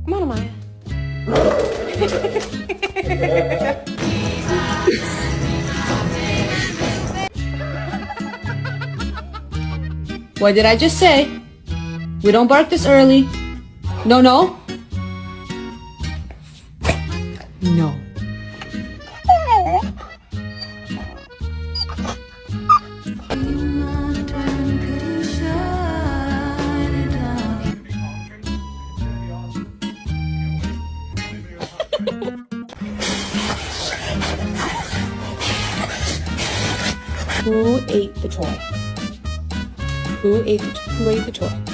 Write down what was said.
Come on, Amaya. What did I just say? We don't bark this early. No, no. No. Who ate the toy? Who ate the toy?